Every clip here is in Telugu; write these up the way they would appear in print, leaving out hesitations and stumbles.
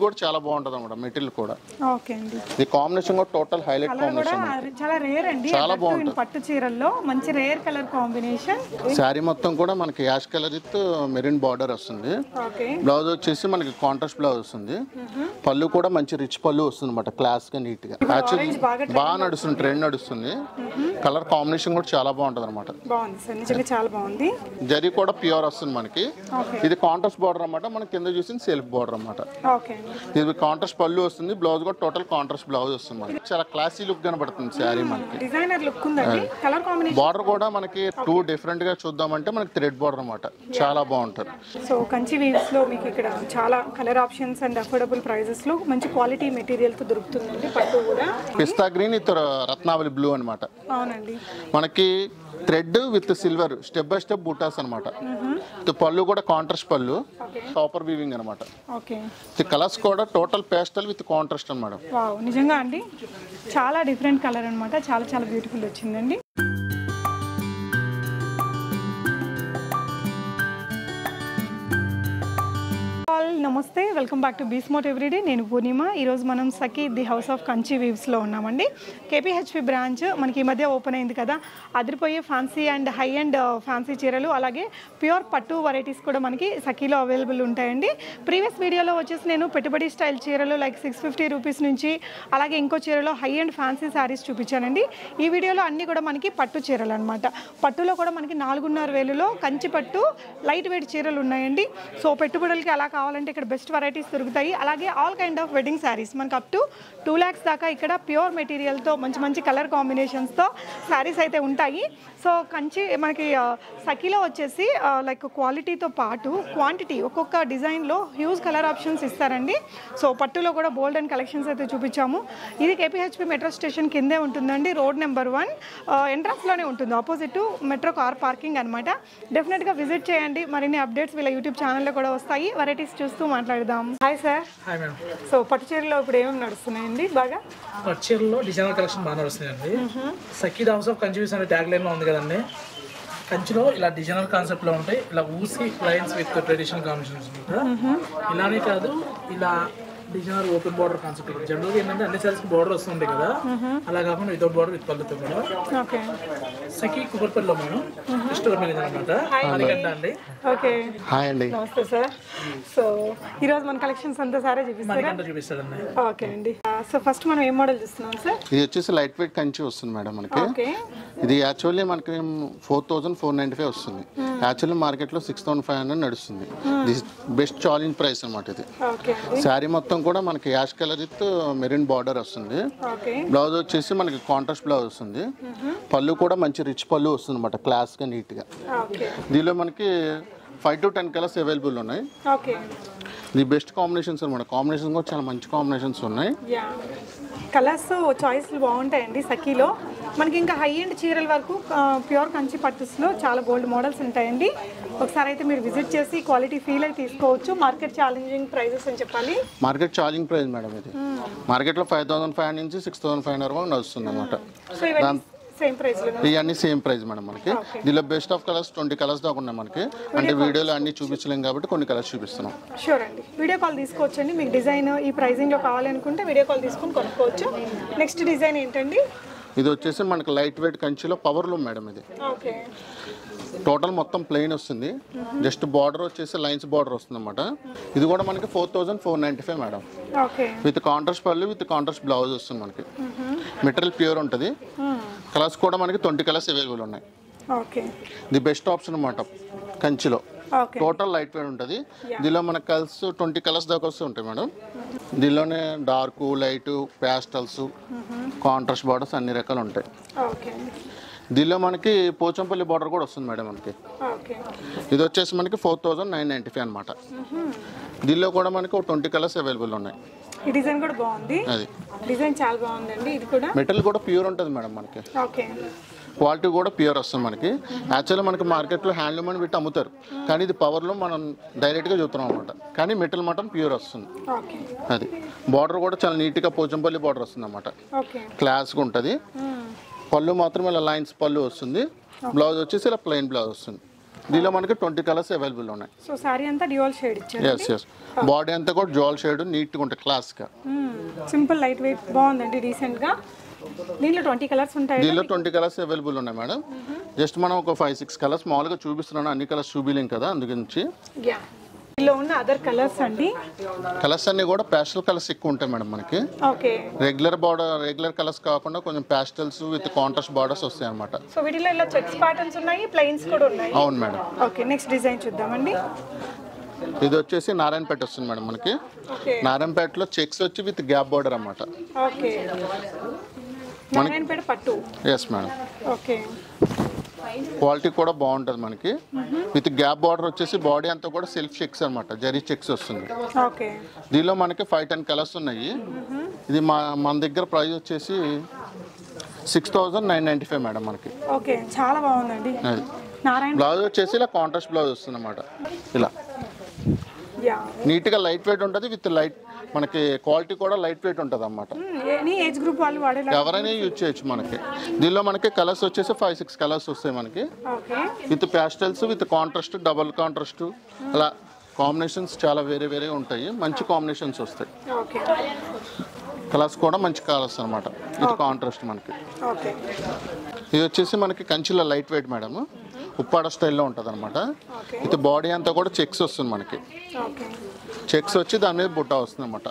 కూడా చాలా బాగుంటది అన్నమాట మెటీరియల్ కూడా. ఓకే అండి. ఈ కాంబినేషన్ కూడా టోటల్ హైలైట్ కాంబినేషన్. చాలా రేర్ అండి. చాలా బాగుంటుంది. పట్టు చీరల్లో మంచి రేర్ కలర్ కాంబినేషన్. శారీ మొత్తం కూడా మనకి ash colour with maroon border వస్తుంది. ఓకే. బ్లౌజ్ వచ్చేసి మనకి కాంట్రాస్ట్ బ్లౌజ్ వస్తుంది. పళ్ళు కూడా మంచి రిచ్ పళ్ళు వస్తుంది అన్నమాట, క్లాస్ గా నీట్ గా. యాక్చువల్లీ బాగా నడుస్తుంది, ట్రెండ్ నడుస్తుంది. కలర్ కాంబినేషన్ కూడా చాలా బాగుంటది అన్నమాట. బాగుంది సార్, నిజంగా చాలా బాగుంది. జరీ కూడా ప్యూర్ వస్తుంది మనకి. ఇది కాంట్రాస్ట్ బార్డర్ అన్నమాట, మన కింద చూసిన సెల్ఫ్ బార్డర్ అన్నమాట. ఇది కాంట్రాస్ట్ పళ్ళు వస్తుంది. బ్లౌజ్ కూడా టోటల్ కాంట్రాస్ట్ బ్లౌజ్ వస్తుంది మనకి. చాలా క్లాసీ లుక్ కనబడుతుంది శారీ మనకి. డిజైనర్ లుక్ ఉందండి. కలర్ కాంబినేషన్ బార్డర్ కూడా మనకి టూ డిఫరెంట్ గా చూద్దామంటే మనకి థ్రెడ్ బార్డర్ అన్నమాట, చాలా బాగుంటది. సో కంచి వీవ్స్ లో మీకు ఇక్కడ చాలా colour options and affordable prices లో మంచి క్వాలిటీ మెటీరియల్ తో దొరుకుతుందండి. పట్టు కూడా పిస్తా గ్రీన్ ఇతర రత్నావళి బ్లూ అన్నమాట. అవునండి. మనకి thread with silver step by step బూటాస్ అనమాట. పళ్ళు కూడా కాంట్రాస్ట్ పళ్ళు, కాపర్ వీవింగ్ అనమాట. కలర్స్ కూడా టోటల్ పేస్టల్ విత్ కాంట్రాస్ట్ అనమాట. నిజంగా అండి చాలా డిఫరెంట్ కలర్ అనమాట. చాలా చాలా బ్యూటిఫుల్ వచ్చిందండి. నమస్తే, వెల్కమ్ బ్యాక్ టు బీస్మోట్ ఎవ్రీడే. నేను పూర్ణిమ. ఈరోజు మనం సఖీ ది హౌస్ ఆఫ్ కంచి వీవ్స్లో ఉన్నామండి. కేపీహెచ్పి బ్రాంచ్ మనకి ఈ మధ్య ఓపెన్ అయింది కదా. అదిరిపోయే fancy and high and fancy చీరలు, అలాగే ప్యూర్ పట్టు వెరైటీస్ కూడా మనకి సఖీలో అవైలబుల్ ఉంటాయండి. ప్రీవియస్ వీడియోలో వచ్చేసి నేను పెట్టుబడి స్టైల్ చీరలు లైక్ 650 రూపీస్ నుంచి, అలాగే ఇంకో చీరలో హై అండ్ ఫ్యాన్సీ శారీస్ చూపించానండి. ఈ వీడియోలో అన్నీ కూడా మనకి పట్టు చీరలు అనమాట. పట్టులో కూడా మనకి 4,500లో కంచి పట్టు లైట్ వెయిట్ చీరలు ఉన్నాయండి. సో పెట్టుబడులకి అలా కావాలంటే ఇక్కడ బెస్ట్ వెరైటీస్ దొరుకుతాయి. అలాగే all kind of wedding saris మనకు అప్ టు 2 lakhs దాకా ఇక్కడ ప్యూర్ మెటీరియల్తో మంచి మంచి కలర్ కాంబినేషన్స్తో శారీస్ అయితే ఉంటాయి. సో కంచి మనకి సఖీలో వచ్చేసి లైక్ క్వాలిటీతో పాటు క్వాంటిటీ, ఒక్కొక్క డిజైన్లో హ్యూజ్ కలర్ ఆప్షన్స్ ఇస్తారండి. సో పట్టులో కూడా బోల్డ్ అండ్ కలెక్షన్స్ అయితే చూపించాము. ఇది కేపీహెచ్పి మెట్రో స్టేషన్ కిందే ఉంటుందండి. రోడ్ నెంబర్ 1 ఎంట్రన్స్లోనే ఉంటుంది, opposite to metro car parking అనమాట. డెఫినెట్గా విజిట్ చేయండి. మరిన్ని అప్డేట్స్ వీళ్ళ యూట్యూబ్ ఛానల్లో కూడా వస్తాయి. వెరైటీస్ చూస్తూ మాట్లాడదాం. Hi sir. Hi madam. So పట్టు చీరలో ఇప్పుడు ఏమేమి నడుస్తున్నాయండి బాగా? పట్టు చీరలో డిజైనర్ కలెక్షన్ బాగా నడుస్తున్నాయండి. Sakhi the house of Kanchi weaves అనే ట్యాగ్ లైన్ లో ఉంది కదండి. కంచిలో ఇలా డిజైనర్ కాన్సెప్ట్ లో ఉంటాయి. ఇలా ఊసి లైన్స్ విత్ ట్రెడిషనల్ కాంబినేషన్స్ ఉంటాయి. ఇలానే కాదు, ఇలా డిజైనర్ ఓపెన్ బార్డర్ కాన్సెప్ట్. జనరల్గా ఏంటంటే అన్ని సారీస్ బార్డర్ వస్తుంది కదా, అలా కాకుండా వితౌట్ బార్డర్ విత్ పళ్ళుతో కూడా. సఖీ కుబర్పల్లిలో మేము స్టోర్ మేనేజర్ అనమాట. మణికంఠ అండి. ఓకే, హాయ్ అండి. నమస్తే సార్. సో ఈరోజు మన కలెక్షన్స్ అంతా సారే చూపిస్తారండి. ఓకే అండి. సో ఫస్ట్ మనం ఏ మోడల్ చూస్తున్నాం సార్? ఇది వచ్చేసి లైట్ వెయిట్ కంచి వస్తుంది మేడం మనకి. ఇది యాక్చువల్లీ మనకి 4,495 వస్తుంది. యాక్చువల్లీ మార్కెట్లో 6,500 నడుస్తుంది. దిస్ బెస్ట్ ఛాలెంజ్ ప్రైస్ అనమాట. ఇది శారీ మొత్తం కూడా మనకి ash colour with maroon border వస్తుంది. బ్లౌజ్ వచ్చేసి మనకి కాంట్రాస్ట్ బ్లౌజ్ వస్తుంది. పళ్ళు కూడా మంచి రిచ్ పళ్ళు వస్తుంది అనమాట, క్లాస్ గా నీట్ గా. దీనిలో మనకి 5 to 10 కలర్స్ అవైలబుల్ ఉన్నాయి. ఇది బెస్ట్ కాంబినేషన్స్ అనమాట. కాంబినేషన్స్ కూడా చాలా మంచి కాంబినేషన్స్ ఉన్నాయి. కలర్స్ చాయిస్లు బాగుంటాయండి సఖీలో. మనకి ఇంకా హై అండ్ చీరల వరకు ప్యూర్ కంచి పట్టుస్లో చాలా బోల్డ్ మోడల్స్ ఉంటాయండి. ఒకసారి అయితే మీరు విజిట్ చేసి క్వాలిటీ ఫీల్ అయితే తీసుకోవచ్చు. మార్కెట్ ఛాలెంజింగ్ ప్రైజెస్ అని చెప్పాలి. మార్కెట్ ఛాలెంజింగ్ ప్రైస్ మేడం ఇది. మార్కెట్లో 5,500 నుంచి 6,500 వరకు నడుస్తుంది అనమాట. ఇవన్నీ సేమ్ ప్రైస్ మేడం మనకి. దీనిలో బెస్ట్ ఆఫ్ కలర్స్ 20 కలర్స్ దాకా ఉన్నాయి మనకి. అంటే వీడియోలో అన్ని చూపించలేం కాబట్టి కొన్ని కలర్స్ చూపిస్తున్నాం. షూర్ అండి, వీడియో కాల్ తీసుకోవచ్చండి. మీకు డిజైన్ ఈ ప్రైజింగ్లో కావాలనుకుంటే వీడియో కాల్ తీసుకొని కొనుక్కోవచ్చు. నెక్స్ట్ డిజైన్ ఏంటండి? ఇది వచ్చేసి మనకి లైట్ వెయిట్ కంచిలో పవర్ లూమ్ మేడం. ఇది టోటల్ మొత్తం ప్లెయిన్ వస్తుంది. జస్ట్ బార్డర్ వచ్చేసి లైన్స్ బార్డర్ వస్తుంది అనమాట. ఇది కూడా మనకి 4,495 మేడం. విత్ కాంట్రాస్ట్ పళ్ళు విత్ కాంట్రాస్ట్ బ్లౌజ్ వస్తుంది మనకి. మెటీరియల్ ప్యూర్ ఉంటుంది. కలర్స్ కూడా మనకి 20 కలర్స్ అవైలబుల్ ఉన్నాయి. ది బెస్ట్ ఆప్షన్ అనమాట కంచిలో. టోటల్ లైట్ వెయిట్ ఉంటుంది. దీనిలో మనకు కలర్స్ 20 కలర్స్ దాకా వస్తూ ఉంటాయి మేడం. దీనిలోనే డార్క్, లైట్, ప్యాస్టల్స్, కాంట్రాస్ట్ బార్డర్స్ అన్ని రకాలు ఉంటాయి. దీనిలో మనకి పోచంపల్లి బార్డర్ కూడా వస్తుంది మేడం మనకి. ఇది వచ్చేసి మనకి 4,995 అనమాట. దీనిలో కూడా మనకి 20 కలర్స్ అవైలబుల్ ఉన్నాయి. ఈ డిజైన్ కూడా బాగుంది. అది డిజైన్ చాలా బాగుందండి. ఇది కూడా మెటీరియల్ కూడా ప్యూర్ ఉంటుంది మేడం మనకి. క్వాలిటీ కూడా ప్యూర్ వస్తుంది మనకి. యాక్చువల్లీ మనకి మార్కెట్లో హ్యాండ్లూమ్ అని పెట్టి అమ్ముతారు, కానీ ఇది పవర్లో మనం డైరెక్ట్గా చూస్తున్నాం అనమాట. కానీ మెటీరియల్ మాత్రం ప్యూర్ వస్తుంది. అది బార్డర్ కూడా చాలా నీట్గా పోచంపల్లి బార్డర్ వస్తుంది అనమాట. క్లాస్గా ఉంటుంది. పళ్ళు మాత్రం ఇలా లైన్స్ పళ్ళు వస్తుంది. బ్లౌజ్ వచ్చేసి ఇలా ప్లెయిన్ బ్లౌజ్ వస్తుంది. దీనిలో మనకి 20 కలర్స్ అవైలబుల్ ఉన్నాయి. సో సారీ అంతా డ్యూయల్ షేడ్ ఇచ్చారు. ఎస్ బాడీ అంతా కూడా జ్యువెల్ షేడ్ నీట్గా ఉంటాయి క్లాస్గా. సింపుల్ లైట్ వెయిట్ బాగుందండి డీసెంట్గా. దీనిలో 20 కలర్స్ ఉంటాయి. దీనిలో 20 కలర్స్ అవైలబుల్ ఉన్నాయి మేడం. జస్ట్ మనం ఒక 5-6 కలర్స్ మామూలుగా చూపిస్తున్నాను, అన్ని కలర్స్ చూపించలేం కదా, అందుగురించి. దీనిలో ఉన్న అదర్ కలర్స్ అండి. కలర్స్ అన్ని కూడా ప్యాస్టల్ కలర్స్ ఎక్కువ ఉంటాయి మేడం మనకి. ఓకే. రెగ్యులర్ కలర్స్ కాకుండా కొంచెం ప్యాస్టల్స్ విత్ కాంట్రాస్ట్ బార్డర్స్ వస్తాయి అన్నమాట. సో వీటిలో ఇలా చెక్స్ ప్యాటర్న్స్ ఉన్నాయి, ప్లెయిన్స్ కూడా ఉన్నాయి. అవును మేడం. ఓకే, నెక్స్ట్ డిజైన్ చూద్దామండి. ఇది వచ్చేసి నారాయణపేట వస్తుంది మేడం మనకి. నారాయణపేటలో చెక్స్ వచ్చి విత్ గ్యాప్ బార్డర్ అన్నమాట. ఓకే, నారాయణపేట పట్టు. Yes madam. ఓకే, క్వాలిటీ కూడా బాగుంటుంది మనకి. విత్ గ్యాప్ బార్డర్ వచ్చేసి బాడీ అంతా కూడా సెల్ఫ్ చెక్స్ అనమాట, జరీ చెక్స్ వస్తుంది. ఓకే, దీనిలో మనకి 5-10 కలర్స్ ఉన్నాయి. ఇది మన దగ్గర ప్రైస్ వచ్చేసి 6,995 మేడం మనకి. ఓకే, చాలా బాగుందండి. నారాయణ బ్లౌజ్ వచ్చేసి ఇలా కాంట్రాస్ట్ బ్లౌజ్ వస్తుంది అన్నమాట. ఇలా నీట్గా లైట్ వెయిట్ ఉంటుంది, విత్ లైట్ మనకి క్వాలిటీ కూడా లైట్ వెయిట్ ఉంటుంది అన్నమాట. ఏజ్ గ్రూప్ వాళ్ళు వాడేలా ఎవరైనా యూజ్ చేయొచ్చు మనకి. దీనిలో మనకి కలర్స్ వచ్చేసి 5-6 కలర్స్ వస్తాయి మనకి. With pastels with contrast, double contrast, అలా కాంబినేషన్స్ చాలా వేరే ఉంటాయి. మంచి కాంబినేషన్స్ వస్తాయి. కలర్స్ కూడా మంచి కలర్స్ అనమాట విత్ కాంట్రాస్ట్ మనకి. ఇది వచ్చేసి మనకి కంచిలో లైట్ వెయిట్ మేడం, ఉప్పాడ స్టైల్లో ఉంటుంది అనమాట. విత్ బాడీ అంతా కూడా చెక్స్ వస్తుంది మనకి. చెక్స్ వచ్చి దాని మీద బుట్ట వస్తుంది అనమాట.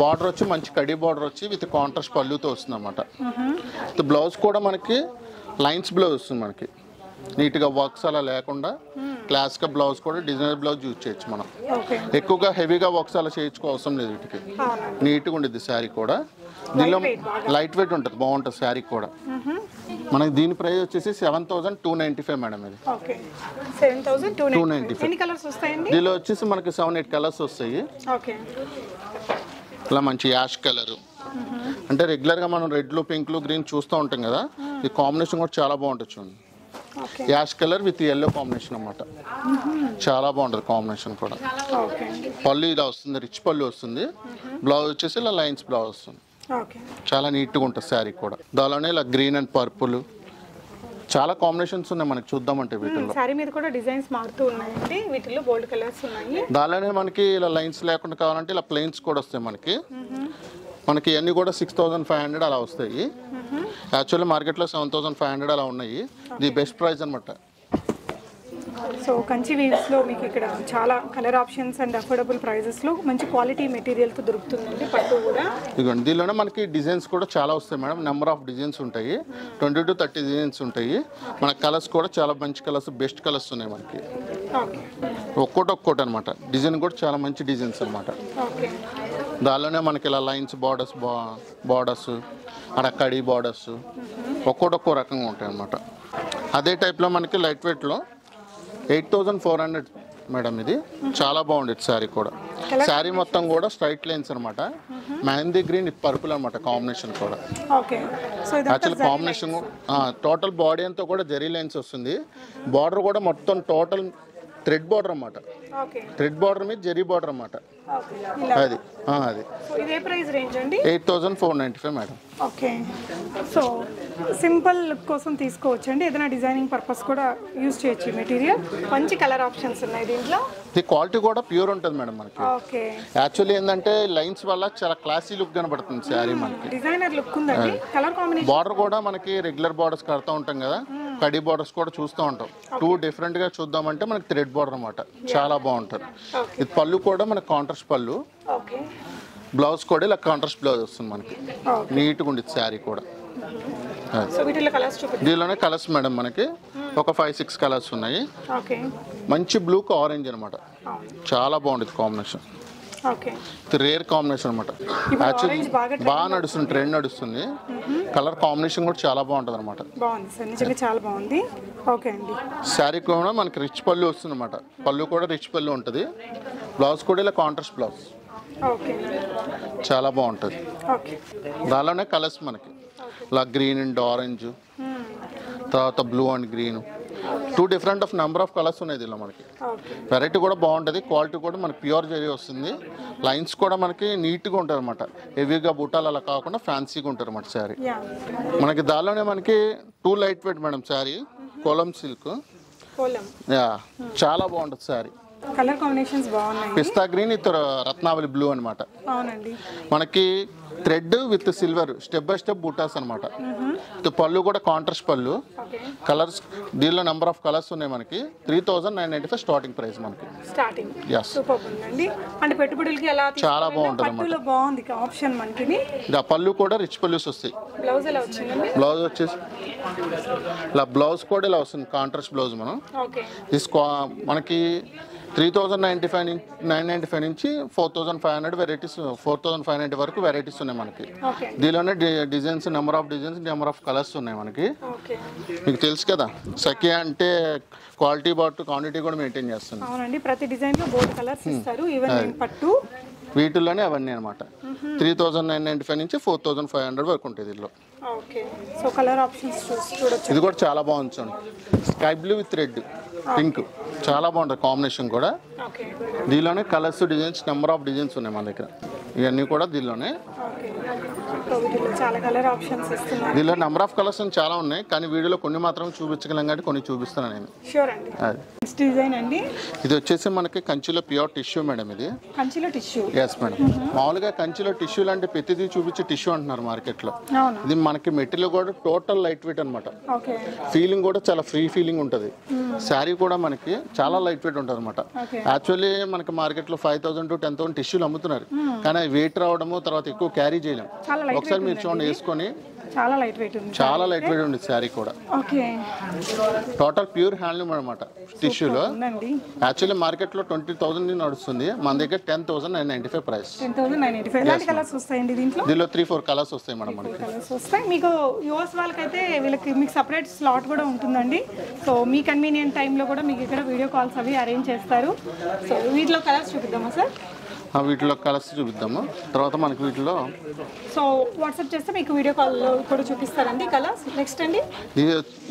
బార్డర్ వచ్చి మంచి కడి బార్డర్ వచ్చి విత్ కాంట్రాస్ట్ పళ్ళుతో వస్తుంది అనమాట. విత్ బ్లౌజ్ కూడా మనకి లైన్స్ బ్లౌజ్ వస్తుంది మనకి. నీట్గా వర్క్స్ అలా లేకుండా క్లాస్గా బ్లౌజ్ కూడా డిజైనర్ బ్లౌజ్ యూజ్ చేయొచ్చు మనం. ఎక్కువగా హెవీగా వర్క్స్ అలా చేయించుకో అవసరం లేదు. వీటికి నీట్గా ఉండేది శారీ కూడా. దీనిలో లైట్ వెయిట్ ఉంటుంది, బాగుంటుంది శారీ కూడా. మనకి దీని ప్రైస్ వచ్చేసి 7,295 మేడం. ఇది 7,295. దీనిలో వచ్చేసి మనకి 7-8 కలర్స్ వస్తాయి. ఇలా మంచి యాష్ కలర్, అంటే రెగ్యులర్గా మనం రెడ్లు, పింక్లు, గ్రీన్ చూస్తూ ఉంటాం కదా, ఈ కాంబినేషన్ కూడా చాలా బాగుంటుంది. చూడండి, ash colour with yellow combination అన్నమాట. చాలా బాగుంటుంది కాంబినేషన్ కూడా. పళ్ళు ఇలా వస్తుంది, రిచ్ పళ్ళు వస్తుంది. బ్లౌజ్ వచ్చేసి ఇలా లైన్స్ బ్లౌజ్ వస్తుంది. చాలా నీట్గా ఉంటుంది శారీ కూడా. దానిలోనే ఇలా గ్రీన్ అండ్ పర్పుల్ చాలా కాంబినేషన్స్ ఉన్నాయి మనకి. చూద్దామంటే వీటిలో సారీ మీద కూడా డిజైన్స్ మారుతూ ఉన్నాయండి. వీటిలో బోల్డ్ కలర్స్ ఉన్నాయి. దానిలోనే మనకి ఇలా లైన్స్ లేకుండా కావాలంటే ఇలా ప్లెయిన్స్ కూడా వస్తాయి మనకి. మనకి అన్నీ కూడా 6,500 అలా వస్తాయి. యాక్చువల్లీ మార్కెట్లో 7,500 అలా ఉన్నాయి. ఇది బెస్ట్ ప్రైస్ అనమాట. సో కంచి వీవ్స్లో మీకు ఇక్కడ చాలా కలర్ ఆప్షన్స్ అండ్ అఫోర్డబుల్ ప్రైజెస్లో మంచి క్వాలిటీ మెటీరియల్తో దొరుకుతుందండి. పట్టు కూడా ఇదిగోండి. దీనిలోనే మనకి డిజైన్స్ కూడా చాలా వస్తాయి మేడం. నెంబర్ ఆఫ్ డిజైన్స్ ఉంటాయి, 20-30 డిజైన్స్ ఉంటాయి. మన కలర్స్ కూడా చాలా మంచి కలర్స్, బెస్ట్ కలర్స్ ఉన్నాయి మనకి. ఒక్కోటి అనమాట. డిజైన్ కూడా చాలా మంచి డిజైన్స్ అనమాట. దానిలోనే మనకి ఇలా లైన్స్ బార్డర్స్ అక్కడ కడి బార్డర్స్ ఒక్కో రకంగా ఉంటాయి అన్నమాట. అదే టైప్లో మనకి లైట్ వెయిట్లో 8,400 మేడం. ఇది చాలా బాగుండేది శారీ కూడా. శారీ మొత్తం కూడా స్ట్రైట్ లైన్స్ అనమాట. మెహందీ గ్రీన్ విత్ పర్పుల్ అనమాట కాంబినేషన్ కూడా. యాక్చువల్ కాంబినేషన్ టోటల్ బాడీ అంతా కూడా జరీ లైన్స్ వస్తుంది. బార్డర్ కూడా మొత్తం టోటల్ థ్రెడ్ బార్డర్ అన్నమాట. థ్రెడ్ బార్డర్ మీద జరీ బార్డర్ అన్నమాట. అది 8,495 madam. Okay, so simple look కోసం తీసుకోవచ్చు అండి. ఏదైనా డిజైనింగ్ పర్పస్ కూడా యూజ్ చేయొచ్చు. మెటీరియల్ మంచి కలర్ ఆప్షన్స్ ఉన్నాయి దీంట్లో. ఇది క్వాలిటీ కూడా ప్యూర్ ఉంటుంది మేడం మనకి. ఓకే, యాక్చువల్లీ ఏంటంటే లైన్స్ వల్ల చాలా క్లాసీ లుక్ కనబడుతుంది శారీ మనకి. డిజైనర్ లుక్ ఉందండి. కలర్ కాంబినేషన్ బార్డర్ కూడా మనకి రెగ్యులర్ బార్డర్స్ కడతా ఉంటాం కదా, కడి బార్డర్స్ కూడా చూస్తూ ఉంటాం. 2 డిఫరెంట్గా చూద్దామంటే మనకి థ్రెడ్ బార్డర్ అనమాట. చాలా బాగుంటుంది. ఇది పళ్ళు కూడా మనకి కాంట్రాస్ట్ పళ్ళు. బ్లౌజ్ కూడా ఇలా కాంట్రాస్ట్ బ్లౌజ్ వస్తుంది మనకి. నీట్గా ఉండేది శారీ కూడా. దీనిలోనే కలర్స్ మేడం మనకి ఒక 5-6 కలర్స్ ఉన్నాయి. మంచి బ్లూకి ఆరెంజ్ అనమాట. చాలా బాగుండేది కాంబినేషన్. రేర్ కాంబినేషన్ అనమాట. యాక్చువల్లీ బాగా నడుస్తుంది, ట్రెండ్ నడుస్తుంది. కలర్ కాంబినేషన్ కూడా చాలా బాగుంటుంది అనమాట. శారీ కూడా మనకి రిచ్ పళ్ళు వస్తుంది అనమాట. పళ్ళు కూడా రిచ్ పళ్ళు ఉంటుంది. బ్లౌజ్ కూడా ఇలా కాంట్రాస్ట్ బ్లౌజ్. చాలా బాగుంటుంది. దానిలోనే కలర్స్ మనకి ఇలా గ్రీన్ అండ్ ఆరెంజ్, తర్వాత blue and green, 2 different of number of colours ఉన్నాయి దీనిలో మనకి. వెరైటీ కూడా బాగుంటుంది. క్వాలిటీ కూడా మనకి ప్యూర్ జరీ వస్తుంది. లైన్స్ కూడా మనకి నీట్గా ఉంటుంది అనమాట. హెవీగా బుట్టాలు అలా కాకుండా ఫ్యాన్సీగా ఉంటుంది అనమాట శారీ మనకి. దానిలోనే మనకి 2 లైట్ వెయిట్ మేడం శారీ. కోలం సిల్క్ కోలం. యా చాలా బాగుంటుంది శారీ. కలర్ కాంబినేషన్స్ బాగున్నాయి. పిస్తా గ్రీన్ విత్ రత్నావళి బ్లూ అనమాట. అవునండి. మనకి thread with silver step by step బూటాస్ అనమాట. పళ్ళు కూడా కాంట్రాస్ట్ పళ్ళు. కలర్స్ దీనిలో నెంబర్ ఆఫ్ కలర్స్ ఉన్నాయి మనకి. 3995 స్టార్టింగ్ ప్రైస్ మనకి. స్టార్టింగ్. yes సూపర్ ఉందండి. అంటే పెట్టుబడులకి ఎలా చాలా బాగుంటుంది పట్టులో బాగుంది ఆప్షన్ మనకి. ఇంకా పళ్ళు కూడా రిచ్ పళ్ళుస్ వస్తాయి. బ్లౌజ్ ఎలా వచ్చిందండి? బ్లౌజ్ వచ్చేసి ఇలా బ్లౌజ్ కూడా ఇలా వస్తుంది కాంట్రాస్ట్ బ్లౌజ్. మనం ఓకే మనకి 3995 నుంచి 4500 వెరైటీస్ 4590 వరకు వెరైటీస్ ఉన్నాయి మనకి. ఓకే దీనిలోనే designs number of designs number of colours ఉన్నాయి మనకి. ఓకే మీకు తెలుసు కదా సఖి అంటే క్వాలిటీ బాట్ క్వాంటిటీ కూడా మెయింటైన్ చేస్తుంది. అవునండి. ప్రతి డిజైన్ లో బోర్డ్ కలర్స్ ఇస్తారు. ఈవెన్ పట్టు వీటిల్లోనే అవన్నీ అనమాట. 3995 నుంచి 4500 వరకు ఉంటాయి దీనిలో. ఓకే సో కలర్ ఆప్షన్స్ చూడొచ్చు. ఇది కూడా చాలా బాగుంది చూడండి. Sky blue with red pink చాలా బాగుంటుంది కాంబినేషన్ కూడా. ఓకే దీనిలోనే colours designs number of designs ఉన్నాయి మన దగ్గర. ఇవన్నీ కూడా దీనిలోనే. ఓకే సో వీటిలో చాలా కలర్ ఆప్షన్స్ ఇస్తున్నారు. దీనిలో నెంబర్ ఆఫ్ కలర్స్ చాలా ఉన్నాయి కానీ వీడియోలో కొన్ని మాత్రం చూపించగలం కాబట్టి కొన్ని చూపిస్తున్నాను నేను. షూర్ అండి. అది నెక్స్ట్ డిజైన్ అండి. ఇది వచ్చేసి మనకి కంచిలో ప్యూర్ టిష్యూ మేడం. ఇది కంచిలో టిష్యూ. Yes madam. మామూలుగా కంచిలో టిష్యూ అంటే ప్రతిదీ చూపించి టిష్యూ అంటున్నారు మార్కెట్లో. అవును. ఇది మనకి మెటీరియల్ కూడా టోటల్ లైట్ వెయిట్ అనమాట. ఓకే ఫీలింగ్ కూడా చాలా ఫ్రీ ఫీలింగ్ ఉంటుంది. శారీ కూడా మనకి చాలా లైట్ వెయిట్ ఉంటుంది అనమాట. యాక్చువల్లీ మనకి మార్కెట్లో 5000 to 10,000 టిష్యూలు అమ్ముతున్నారు కానీ వెయిట్ రావడము తర్వాత ఎక్కువ క్యారీ చేయలేం. ఒకసారి మీరు చూడండి వేసుకొని చాలా లైట్ వెయిట్ ఉంది. చాలా లైట్ వెయిట్ ఉంది శారీ కూడా. ఓకే టోటల్ ప్యూర్ హ్యాండ్లూమ్ అనమాట టిష్యూలో. ఉందండి. యాక్చువల్లీ మార్కెట్లో 20,000 నడుస్తుంది, మన దగ్గర 10,995 ప్రైస్. 10,995. ఎలాంటి కలర్స్ వస్తాయండి దీంట్లో? దీనిలో 3-4 కలర్స్ వస్తాయి మేడం మనకి. కలర్స్ వస్తాయి. మీకు యూఎస్ వాళ్ళకైతే మీకు సపరేట్ స్లాట్ కూడా ఉంటుందండి. సో మీ కన్వీనియంట్ టైంలో కూడా మీకు ఇక్కడ వీడియో కాల్స్ అవి అరేంజ్ చేస్తారు. సో వీటిలో కలర్స్ చూపిద్దామా సార్? వీటిలో కలర్స్ చూపిద్దాము తర్వాత మనకి వీటిలో. సో వాట్సాప్ చేస్తే మీకు వీడియో కాల్లో కూడా చూపిస్తారండి కలర్స్. నెక్స్ట్ అండి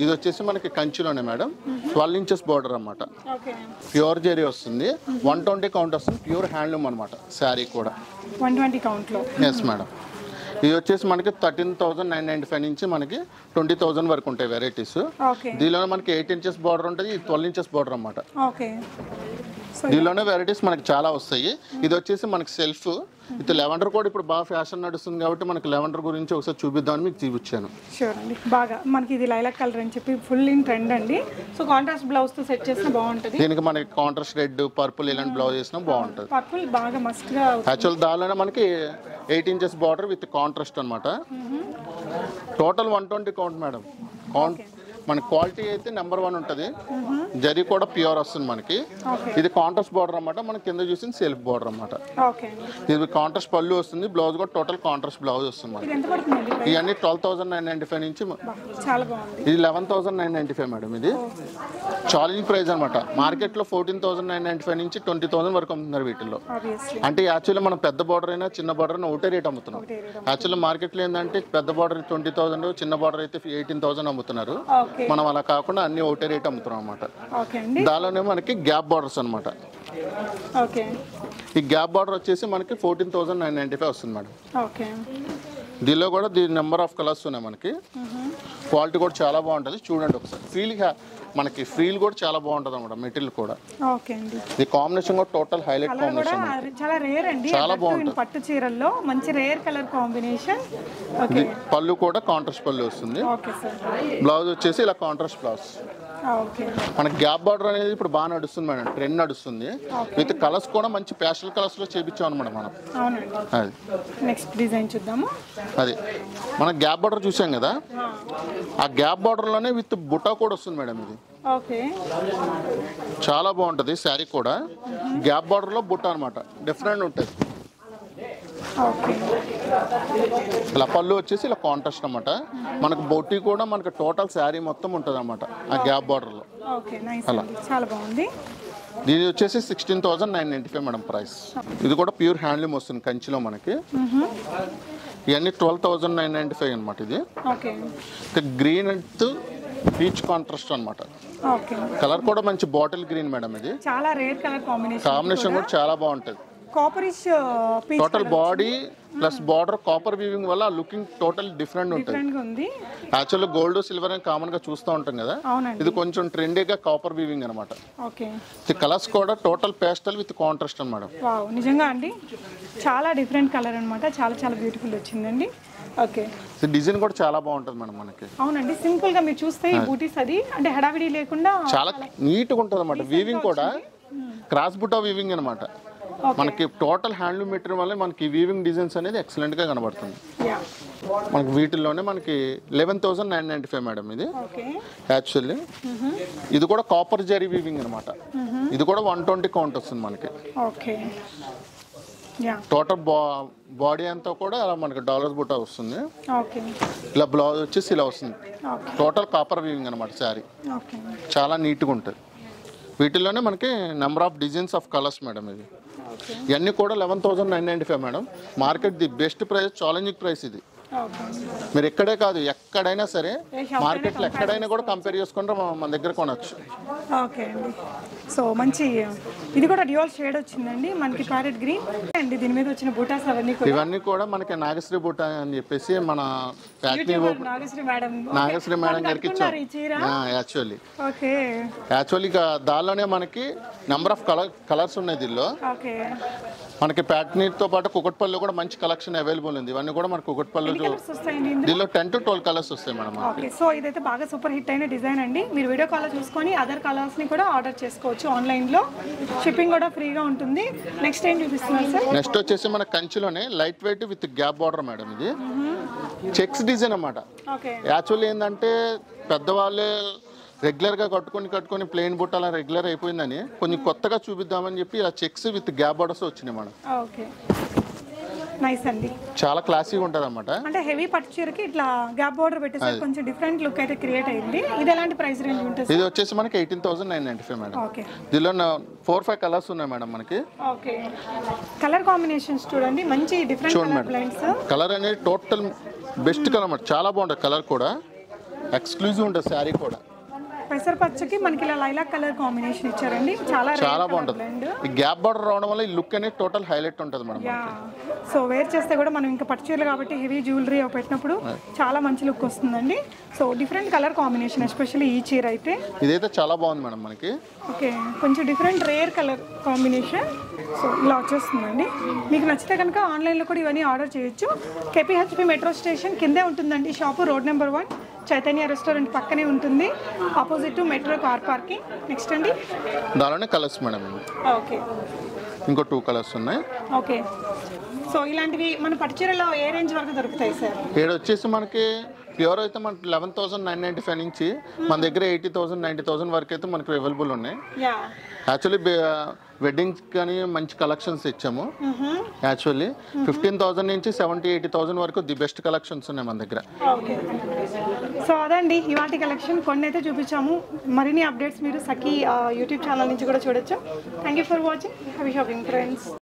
ఇది వచ్చేసి మనకి కంచిలోనే మేడం. 12 inches బార్డర్ అనమాట. ఓకే ప్యూర్ జెరీ వస్తుంది. 120 కౌంట్ వస్తుంది. ప్యూర్ హ్యాండ్లూమ్ అనమాట శారీ కూడా. 120 కౌంట్లో. Yes madam. ఇది వచ్చేసి మనకి 13,995 నుంచి మనకి 20,000 వరకు ఉంటాయి వెరైటీస్. ఓకే దీనిలో మనకి 8 inches బార్డర్ ఉంటుంది. ఇది 12 inches బార్డర్ అనమాట. ఓకే దీనిలోనే వెరైటీస్ మనకి చాలా వస్తాయి. ఇది వచ్చేసి మనకి సెల్ఫ్ ఇది లెవెండర్ కూడా ఇప్పుడు బాగా ఫ్యాషన్ నడుస్తుంది కాబట్టి మనకి లెవెండర్ గురించి ఒకసారి చూపిద్దామని మీకు చూపించాను. షూర్ అండి. బాగా మనకి ఇది లైలాక్ కలర్ అని చెప్పి ఫుల్ ఇన్ ట్రెండ్ అండి. సో కాంట్రాస్ట్ బ్లౌజ్ తో సెట్ చేసినా బాగుంటుంది. దీనికి మనకి కాంట్రాస్ట్ రెడ్ పర్పుల్ ఇలాంటి బ్లౌజ్ చేసినా బాగుంటుంది. పర్పుల్ బాగా మస్ట్ గా. యాక్చువల్ దానిలోనే మనకి 8 inches బార్డర్ విత్ కాంట్రాస్ట్ అనమాట. Total 120 count madam. కౌంట్ మన క్వాలిటీ అయితే నెంబర్ 1 ఉంటుంది. జరీ కూడా ప్యూర్ వస్తుంది మనకి. ఇది కాంట్రాస్ట్ బార్డర్ అనమాట. మన కింద చూసింది సెల్ఫ్ బార్డర్ అనమాట. ఇది కాంట్రాస్ట్ పళ్ళు వస్తుంది. బ్లౌజ్ కూడా టోటల్ కాంట్రాస్ట్ బ్లౌజ్ వస్తుంది మనకి. ఇవన్నీ 12,995 నుంచి. చాలా బాగుంది. ఇది 11,995 మేడం. ఇది ఛాలెంజ్ ప్రైస్ అనమాట. మార్కెట్లో 14,995 నుంచి 20,000 వరకు అమ్ముతున్నారు వీటిల్లో. అంటే యాక్చువల్లీ మనం పెద్ద బార్డర్ అయినా చిన్న బార్డర్ అయినా ఒకటే రేట్ అమ్ముతున్నాం. యాక్చువల్లీ మార్కెట్లో ఏంటంటే పెద్ద బార్డర్ 20,000 చిన్న బార్డర్ అయితే 18,000 అమ్ముతున్నారు. మనం అలా కాకుండా అన్ని ఒకటే రేట్ అమ్ముతున్నాం అనమాట. దానిలోనే మనకి గ్యాప్ బార్డర్స్ అనమాట. ఈ గ్యాప్ బార్డర్ వచ్చేసి మనకి 14,995 వస్తుంది మేడం. దీనిలో కూడా దీని నెంబర్ ఆఫ్ కలర్స్ ఉన్నాయి మనకి. క్వాలిటీ కూడా చాలా బాగుంటుంది. చూడండి ఒకసారి మనకి ఫీల్ కూడా చాలా బాగుంటుంది అనమాట. మెటీరియల్ కూడా. ఈ కాంబినేషన్ కూడా టోటల్ హైలైట్ కాంబినేషన్. చాలా రేర్ అండి. చాలా బాగుంటుంది. పట్టు చీరల్లో మంచి రేర్ కలర్ కాంబినేషన్. పళ్ళు కూడా కాంట్రాస్ట్ పళ్ళు వస్తుంది. బ్లౌజ్ వచ్చేసి ఇలా కాంట్రాస్ట్ బ్లౌజ్. మనకి గ్యాప్ బార్డర్ అనేది ఇప్పుడు బాగా నడుస్తుంది మేడం. ట్రెండ్ నడుస్తుంది. విత్ కలర్స్ కూడా మంచి ప్యాస్టల్ కలర్స్ లో చేపించాం అనమాట మనం. అది నెక్స్ట్ డిజైన్ చూద్దాము. అది మన గ్యాప్ బార్డర్ చూసాం కదా, ఆ గ్యాప్ బార్డర్ లోనే విత్ బుటా కూడా వస్తుంది మేడం. ఇది చాలా బాగుంటుంది శారీ కూడా. గ్యాప్ బార్డర్ లో బుట్ట అనమాట. డిఫరెంట్ ఉంటుంది. ఇలా పళ్ళు వచ్చేసి ఇలా కాంట్రాస్ట్ అనమాట. మనకు బొట్టి కూడా మనకి టోటల్ శారీ మొత్తం ఉంటుంది అనమాట ఆ గ్యాప్ బార్డర్ లో. అలా చాలా బాగుంది. దీని వచ్చేసి 16,995 మేడం ప్రైస్. ఇది కూడా ప్యూర్ హ్యాండ్లూమ్ వస్తుంది కంచిలో మనకి. ఇవన్నీ 12,995 అనమాట. ఇది గ్రీన్ అండ్ పీచ్ కాంట్రాస్ట్ అనమాట. కలర్ కూడా మంచి బాటిల్ గ్రీన్ మేడం. ఇది చాలా రేర్ కలర్ కాంబినేషన్. కాంబినేషన్ కూడా చాలా బాగుంటుంది. Copperish peach total body plus border copper weaving వల్ల లుకింగ్ టోటల్ డిఫరెంట్ ఉంటుంది. డిఫరెంట్ గా ఉంది. యాక్చువల్లీ గోల్డ్ సిల్వర్ అని కామన్ గా చూస్తూ ఉంటాం కదా, అవునండి. ఇది కొంచెం ట్రెండీగా కాపర్ వీవింగ్ అనమాట. ఓకే. ఇది కలర్స్ కూడా టోటల్ పేస్టల్ విత్ కాంట్రాస్ట్ అన్నమాట. వావ్, నిజంగా అండి చాలా డిఫరెంట్ కలర్ అన్నమాట. చాలా చాలా బ్యూటిఫుల్ వచ్చిందండి. ఓకే. డిజైన్ కూడా చాలా బాగుంటుంది మేడం మనకి. అవునండి, సింపుల్ గా మీరు చూస్తే ఈ బూటీస్ అది అంటే హడావిడి లేకుండా చాలా నీట్ గా ఉంటుంది అన్నమాట. వీవింగ్ కూడా క్రాస్ బుటా వీవింగ్ అనమాట. మనకి టోటల్ హ్యాండ్లూమ్ మెటీరియల్ వల్ల మనకి వీవింగ్ డిజైన్స్ అనేది ఎక్సలెంట్ గా కనబడుతుంది. మనకి వీటిల్లోనే మనకి 11,995 మేడం ఇది. యాక్చువల్లీ ఇది కూడా కాపర్ జరీ వీవింగ్ అనమాట. ఇది కూడా 120 కౌంట్ వస్తుంది మనకి. ఓకే. టోటల్ బాడీ అంతా కూడా అలా మనకి డాలర్స్ బుటా వస్తుంది. ఓకే. ఇలా బ్లౌజ్ వచ్చేసి ఇలా వస్తుంది. టోటల్ కాపర్ వీవింగ్ అనమాట శారీ. చాలా నీట్గా ఉంటుంది. వీటిల్లోనే మనకి number of designs of colours madam. ఇది ఇవన్నీ కూడా 11,995 madam. Market the best price, challenging price ఇది. మీరు ఎక్కడే కాదు ఎక్కడైనా సరే మార్కెట్లో ఎక్కడైనా కూడా కంపేర్ చేసుకుంటే మన దగ్గర కొనవచ్చు. ఓకే అండి. సో మంచి ఇది కూడా డ్యూయల్ షేడ్ వచ్చిందండి మనకి, ప్యారెట్ గ్రీన్ అండి. దీని మీద వచ్చిన బూటాస్ ఇవన్నీ కూడా మనకి నాగశ్రీ బూటా అని చెప్పేసి మన ఫ్యాక్టరీ నాగశ్రీ మేడం గారికి ఇచ్చాం. యాక్చువల్లీ దానిలోనే మనకి నెంబర్ ఆఫ్ కలర్స్ ఉన్నాయి. దీనిలో మనకి ప్యాట్నీతో పాటు కుకట్పల్లిలో కూడా మంచి కలెక్షన్ అవైలబుల్ ఉంది. ఇవన్నీ కూడా మనకి కుకట్పల్లి దీనిలో 10 to 12 కలర్స్ వస్తాయి మేడం. ఓకే. సో ఇదైతే బాగా సూపర్ హిట్ అయిన డిజైన్ అండి. మీరు వీడియో కాల్ చూసుకొని అదర్ కలర్స్ ని కూడా ఆర్డర్ చేసుకోవచ్చు ఆన్లైన్ లో. షిప్పింగ్ కూడా ఫ్రీగా ఉంటుంది. నెక్స్ట్ ఏం చూపిస్తున్నారు సార్? నెక్స్ట్ వచ్చేసి మన కంచిలోనే light weight with gap border madam. ఇది చెక్స్ డిజైన్ అన్నమాట. యాక్చువల్లీ ఏంటంటే పెద్దవాళ్ళే రెగ్యులర్గా కట్టుకొని ప్లెయిన్ బుట్ట అలా రెగ్యులర్ అయిపోయిందని కొంచెం కొత్తగా చూపిద్దామని చెప్పి ఇలా చెక్స్ విత్ గ్యాప్ బార్డర్స్ వచ్చినాయి మేడం. ఓకే, నైస్ అండి. చాలా క్లాసీగా ఉంటుంది అన్నమాట. అంటే హెవీ పట్టు చీరకి ఇట్లా గ్యాప్ బార్డర్ పెట్టేసి కొంచెం డిఫరెంట్ లుక్ అయితే క్రియేట్ అయింది. ఇది ఎలాంటి ప్రైస్ రేంజ్ ఉంటుంది? ఇది వచ్చేసి మనకి 18,995 మేడం. ఓకే. దీనిలో 4-5 కలర్స్ ఉన్నాయి మేడం మనకి. ఓకే. కలర్ కాంబినేషన్స్ చూడండి, మంచి డిఫరెంట్ కలర్ బ్లెండ్స్. కలర్ అనేది టోటల్ బెస్ట్ కలర్ అన్నమాట. చాలా బాగుంటుంది కలర్ కూడా, ఎక్స్క్లూజివ్ ఉంటుంది శారీ కూడా. పెసర పచ్చకి మనకి ఇలా లైలాక్ కలర్ కాంబినేషన్ ఇచ్చారండి. చాలా బాగుంటుంది. ఈ గ్యాప్ బార్డర్ రావడం వల్ల ఈ లుక్ అనేది టోటల్ హైలైట్ ఉంటుంది మేడం. సో వేర్ చేస్తే కూడా మనం ఇంకా పట్టు చీరలు కాబట్టి హెవీ జ్యువెలరీ పెట్టినప్పుడు చాలా మంచి లుక్ వస్తుందండి. So different colour combination, especially ఈ చీర అయితే ఇదైతే చాలా బాగుంది మేడం మనకి. ఓకే, కొంచెం different rare colour combination. So ఇలా వచ్చేస్తుందండి. మీకు నచ్చితే కనుక ఆన్లైన్లో కూడా ఇవన్నీ ఆర్డర్ చేయొచ్చు. కేపీహెచ్పి మెట్రో స్టేషన్ కిందే ఉంటుందండి shop. Road number 1 Chaitanya restaurant పక్కనే ఉంటుంది, opposite to metro car parking. Next అండి దానిలోనే కలర్స్ మేడం. ఓకే, ఇంకో 2 కలర్స్ ఉన్నాయి. ఓకే. సో ఇలాంటివి మన పట్టు చీరలో ఏ రేంజ్ వరకు దొరుకుతాయి సార్? ఇక్కడ వచ్చేసి మనకి ప్యూర్ అయితే మనకి 11,995 నుంచి మన దగ్గర 80,000 90,000 వరకు అయితే మనకి అవైలబుల్ ఉన్నాయి. యాక్చువల్లీ వెడ్డింగ్స్ కానీ మంచి కలెక్షన్స్ ఇచ్చాము. యాక్చువల్లీ 15,000 నుంచి 70,000-80,000 వరకు ది బెస్ట్ కలెక్షన్స్ ఉన్నాయి మన దగ్గర. సో అదండి ఇవాటి కలెక్షన్. కొన్ని అయితే చూపించాము. మరిన్ని అప్డేట్స్ మీరు సఖీ యూట్యూబ్ ఛానల్ నుంచి కూడా చూడొచ్చు. Thank you for watching. Happy shopping friends.